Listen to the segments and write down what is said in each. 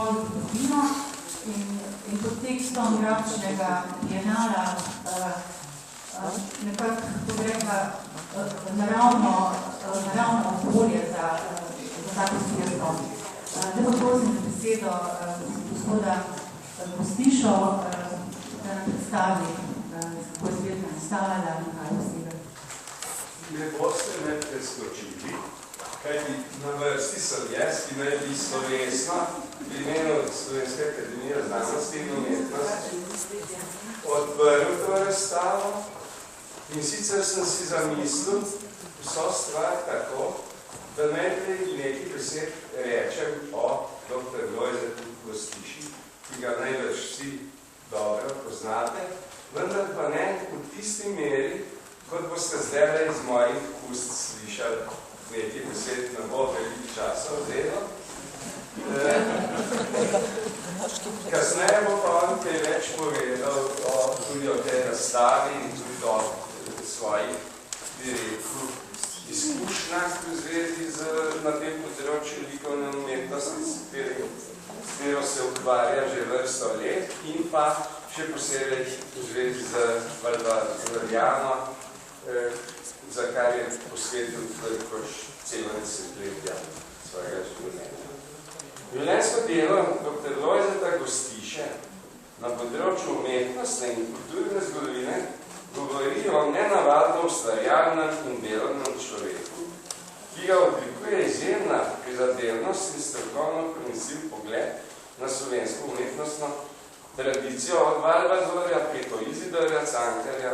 njegovo zgodovino in pod tekstom grafičnega bienala nekako, ko bi rekla, naravno okolje za tako zbirko. Zdaj pa prosim za besedo gospoda Gostišo, da nam predstavi, kako je zbirka nastavljala in kaj posebej. Ne boste me preskočili, kajti na vrsti sem jaz, ki naj bi slovesno v imenu Slovenske akademije znanosti in umetnosti odprl to razstavo in sicer sem si zamislil vso stvar tako, da najprej nekaj besed rečem o dr. Lojzetu Gostiši, ki ga največ vsi dobro poznate, vendar pa ne v tisti meri, kot boste zdaj iz mojih ust slišali nekaj besed, ne bo veliko časa vzelo. Kasneje bo pa on kaj več povedal tudi o tej razstavi in tudi o svojih direktnih izkušnjah v zvezi na tem področju likovne umetnosti, s katero se ukvarja že vrsto let in pa še posebej v zvezi z Valvariano, za kar je posvetil toliko celo desetletja svojega življenja. Življenjsko delo dr. Lojzeta Gostiše na področju umetnostne in kulturne zgodovine govori o nenavadno ustvarjalnem in delovnem človeku, ki ga odlikuje izjemna prizadevnost in strokovno pronicljiv pogled na slovensko umetnostno tradicijo od Valvazorja preko Izidorja Cankarja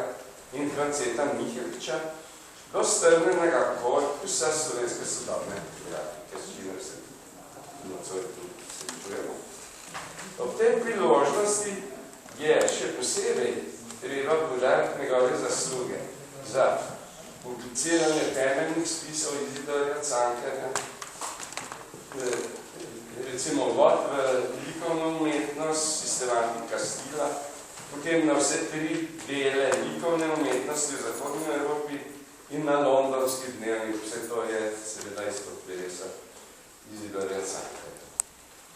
in Franceta Miheliča do strnenega korpusa slovenske sodobne grafike, s čimer se nocoj tudi srečujemo. Ob tej priložnosti je še posebej treba poudariti njegove zasluge za publiciranje temeljnih spisov Izidorja Cankarja, recimo vod v likovno umetnost, sistematika stila, potem na vse tri dele likovne umetnosti v Zahodni Evropi in na londonski dnevnik, vse to je seveda izpod peresa Izidorja Cankarja.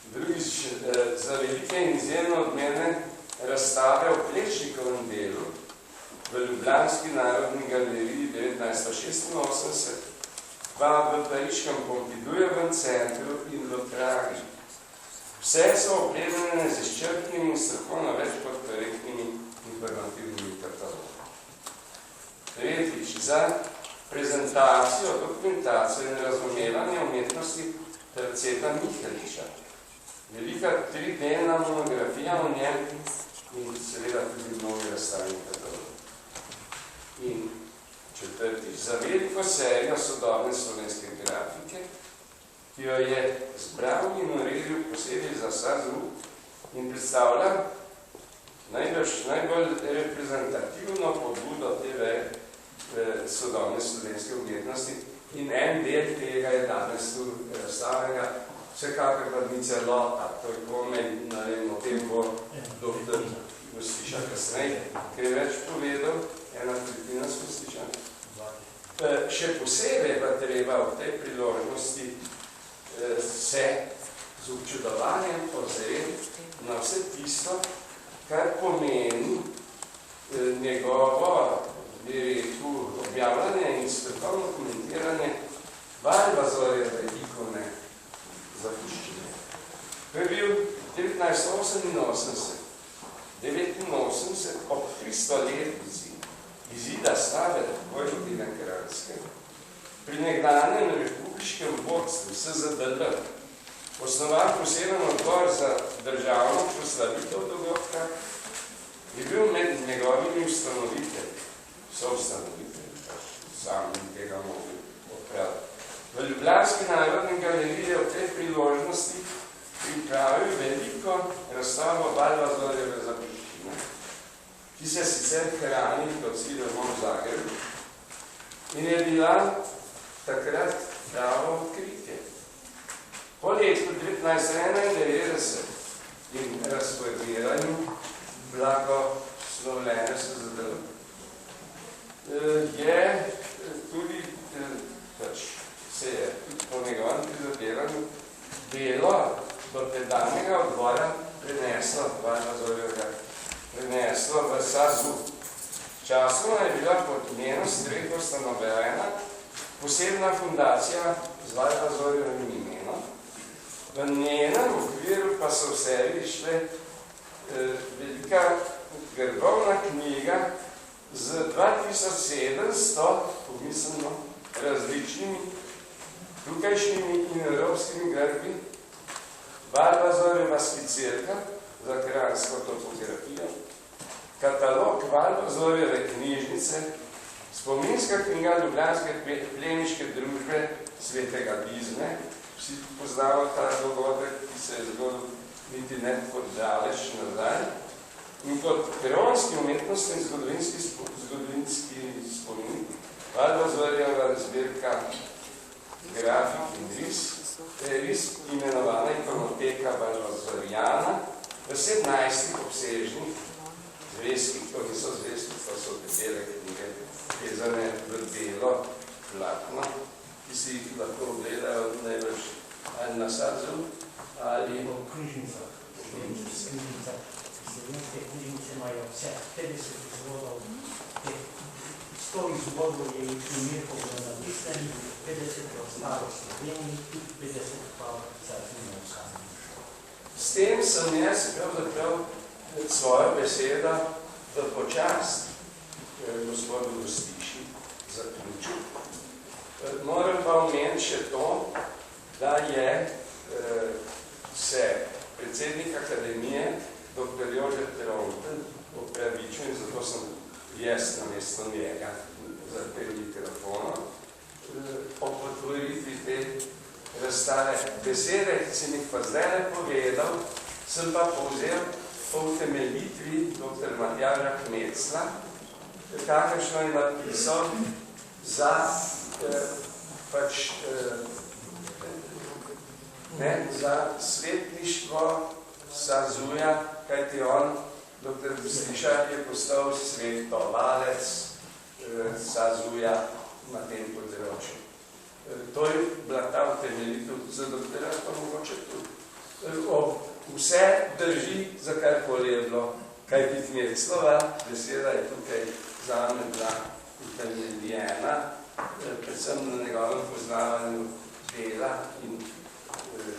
Drugič, za velike in izjemno odmene razstave o Plečnikovem delu v Ljubljanski narodni galeriji 1986, pa v pariškem Pompidujevem centru in v Pragi. Vse so opremljene z izčrpnimi in strokovno več kot korektnimi informativnimi katalogi. Tretjič, za prezentacijo, dokumentacijo in razumevanje umetnosti Franceta Miheliča. Velika 3D-na monografija o njem in seveda tudi mnogi razstavni katalogi. In četrtič, za veliko serijo sodobne slovenske grafike, ki jo je zbral in uredil posebej za SAZU in predstavlja najbolj reprezentativno pobudo te sodobne slovenske umetnosti in en del tega je danes tu razstavljenega, vsekakor pa ni celota, toliko o tem bo dr. Gostiša kasneje, ker je več povedal, 1/3 smo slišali. Še posebej pa treba v tej priložnosti se z občudovanjem ozreti na vse tisto, kar pomeni njegovo objavljanje in strokovno komentiranje Valvazorjeve likovne zapuščine. To je bil 1988 ob 300-letnici izida stave Vojvodine Kranjske pri nekdanjem republiškem vodstvu SZDL osnovan poseben odbor za državno proslavitev dogodka, je bil med njegovimi ustanovitelji, sami tega mogli odpraviti. V Ljubljanski narodni galeriji v tej priložnosti pripravil veliko razstavo Valvazorjeve zapuščine, ki se sicer hrani kot Cidelmo v Zagrebu in je bila takrat pravo odkritje. Po letu 1991 in razformiranju blagoslovljene SZDL je tudi se je po njegovem prizadevanju delo do tedanjega odbora Gora preneslo v Sazu. Časoma je bila pod njeno streho ustanovljena posebna fundacija z Valvazorjevim imenom. V njenem okviru pa so v seriji šle velika grbovna knjiga z 2700 pomisleno različnimi tukajšnjimi in evropskimi grbi, Valvazorjeva skicirka za kranjsko topografijo, katalog Valvazorjeve knjižnice, spominska knjiga Ljubljanske plemiške družbe Svetega Bizme, vsi poznamo ta dogodek, ki se je zgodil niti ne kot daleč nazaj, in kot peronski umetnostni in zgodovinski spomin, Valvazorjeva zbirka grafik in ris, imenovana ikonoteka Valvazorjana, v 17 obsežnih zvezkih, to niso zvezki, to so debele knjige, vezane v belo platno, ki si jih lahko ogledajo največ ali na Sazu, ali v knjižnicah. Slovenske knjižnice imajo vse 50 izvodov, 100 izvodov je primerkov na napisani, 50 je ostalo v Sloveniji, 50 pa za zunaj. S tem sem jaz pravzaprav svojo besedo v počast gospodu Gostiši zaključil. Moram pa omeniti še to, da je se predsednik akademije dr. Jože Trontelj opravičil in zato sem jaz namesto njega za te mikrofona ob otvoritvi te razstave besede, ki sem jih pa zdaj povedal, sem pa povzel po utemeljitvi dr. Matjaža Kmecla, kakršno je napisal za za svetništvo Sazuja, kajti on, dr. Gostiša, je postal svetovalec Sazuja na tem področju. To je bila ta utemeljitev za doktora, pa mogoče tudi. Vse drži, za karkoli je bilo, kajti Kmeclova beseda je tukaj zame bila utemeljena, predvsem na njegovem poznavanju dela in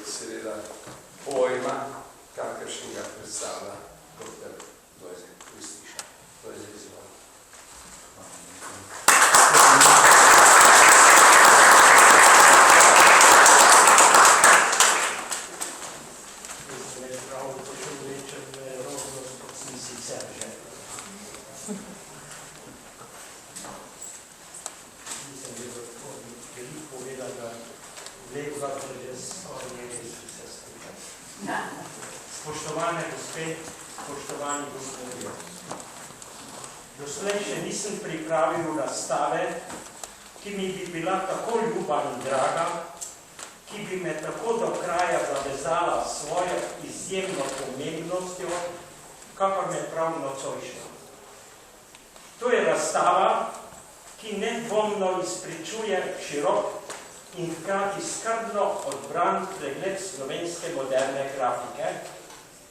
seveda pojma, kakršnega predstavlja dr. Lojze Gostiša. Lojze izvoli. Spoštovane gospe, spoštovani gospodje. Doslej še nisem pripravil razstave, ki mi bi bila tako ljuba in draga, ki bi me tako do kraja zavezala svojo izjemno pomembnostjo, kakor me prav nocojšnja. To je razstava, ki nedvomno izpričuje širok in hkrati skrbno odbran pregled slovenske moderne grafike,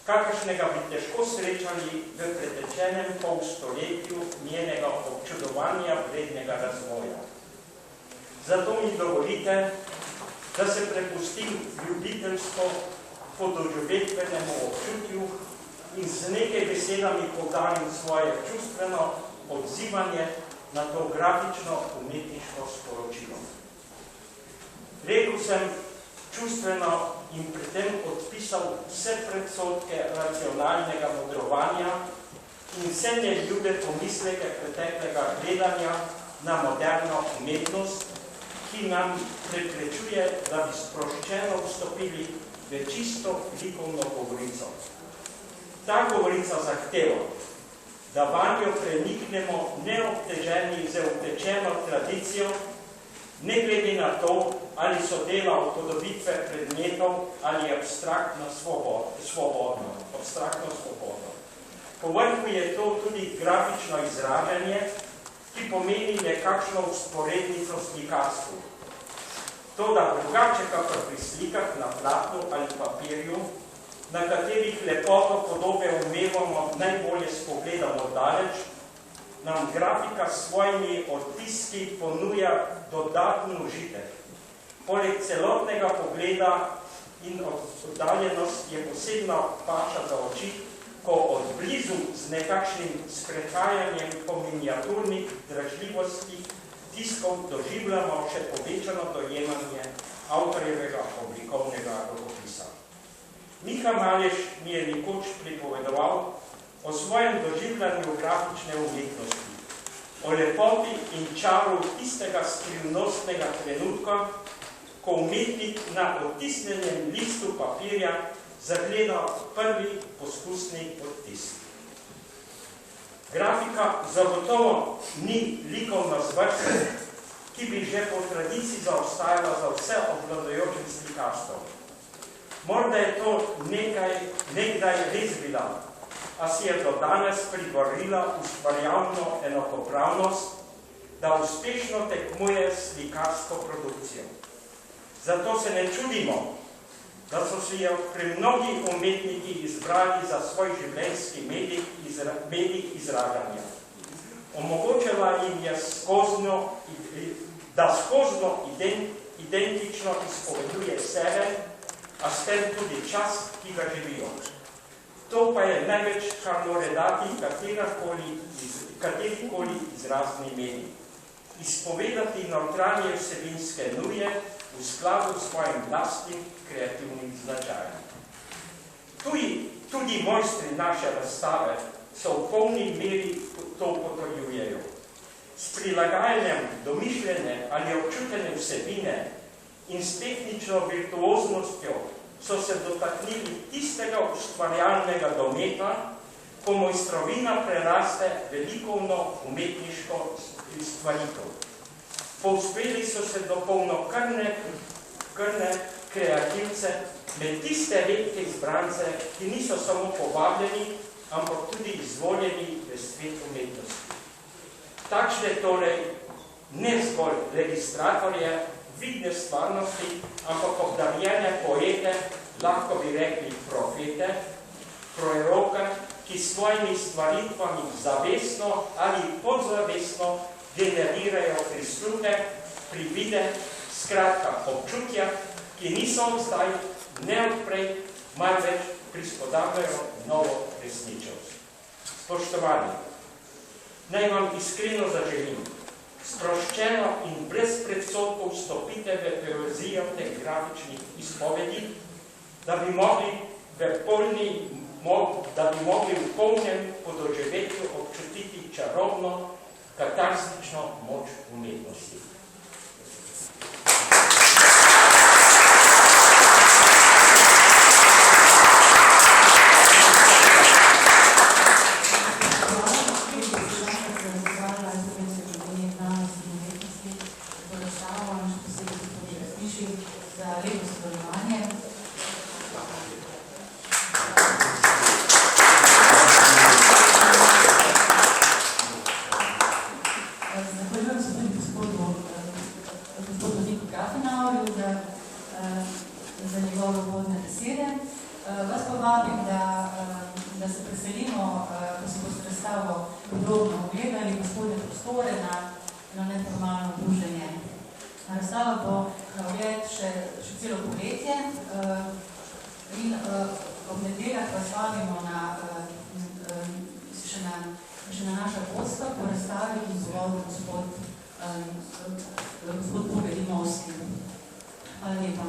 kakršnega bi težko srečali v pretečenem polstoletju njenega občudovanja vrednega razvoja. Zato mi dovolite, da se prepustim ljubiteljsko fotožuvetvenemu občutju in z nekaj besedami poudarim svoje čustveno odzivanje na to grafično umetniško sporočilo. Rekel sem čustveno in pri tem odpisal vse predsodke racionalnega modrovanja in vse neljube pomisleke preteklega gledanja na moderno umetnost, ki nam preprečuje, da bi sproščeno vstopili v čisto likovno govorico. Ta govorica zahteva, da vanjo preniknemo neobteženi z utečeno tradicijo, ne glede na to, ali so dela upodobitve predmetov ali abstraktno svobodno. Povrhu je to tudi grafično izražanje, ki pomeni nekakšno vzporednico slikarstvu. To, da drugače kakor pri slikah na platnu ali papirju, na katerih lepoto podobe umevamo najbolje spogledamo daleč, nam grafika s svojimi odtiski ponuja dodatni užitek. Poleg celotnega pogleda in oddaljenost je posebna paša za oči, ko od blizu z nekakšnim sprehajanjem po miniaturnih dražljivostih tiskov doživljamo še povečano dojemanje avtorjevega oblikovnega rokopisa. Miha Maleš mi je nekoč pripovedoval o svojem doživljanju grafične umetnosti, o lepoti in čaru tistega skrivnostnega trenutka, ko umetnik na odtisnjenem listu papirja zagleda prvi poskusni odtis. Grafika zagotovo ni likovna zvrst, ki bi že po tradiciji zaostajala za vse obvladujočim slikarstvom. Morda je to nekdaj res bila, a si je do danes priborila ustvarjalno enakopravnost, da uspešno tekmuje s slikarsko produkcijo. Zato se ne čudimo, da so si jo pri mnogih umetniki izbrali za svoj življenjski medij izražanja. Omogočila jim je da skozno identično izpoveduje sebe, a s tem tudi čas, ki ga živijo. To pa je največ, kar more dati katerikoli izrazni medij. Izpovedati notranje vsebinske nuje v skladu s svojim vlastnim kreativnim značajem. Tudi mojstri naše razstave so v polni meri to potrjujejo. S prilagajanjem domišljene ali občutene vsebine in s tehnično virtuoznostjo so se dotaknili tistega ustvarjalnega dometa, ko mojstrovina preraste velikovno umetniško stvaritev. Povzpeli so se do polnokrvne kreativce med tiste redke izbrance, ki niso samo povabljeni, ampak tudi izvoljeni v svet umetnosti. Takšne torej ne zgolj registratorje vidne stvarnosti, ampak obdarjene poete, lahko bi rekli profete, proroke, ki s svojimi stvaritvami zavestno ali podzavestno generirajo prisluhe, privide, skratka občutja, ki niso zdaj ne odprej, marveč prispodabljajo novo resničnost. Spoštovani, naj vam iskreno zaželim, sproščeno in brez predsodkov vstopite v poezijo teh grafičnih izpovedi, da bi mogli v polnem podoživetju občutiti čarobno, katarstično moč umetnosti. Hvala lepa.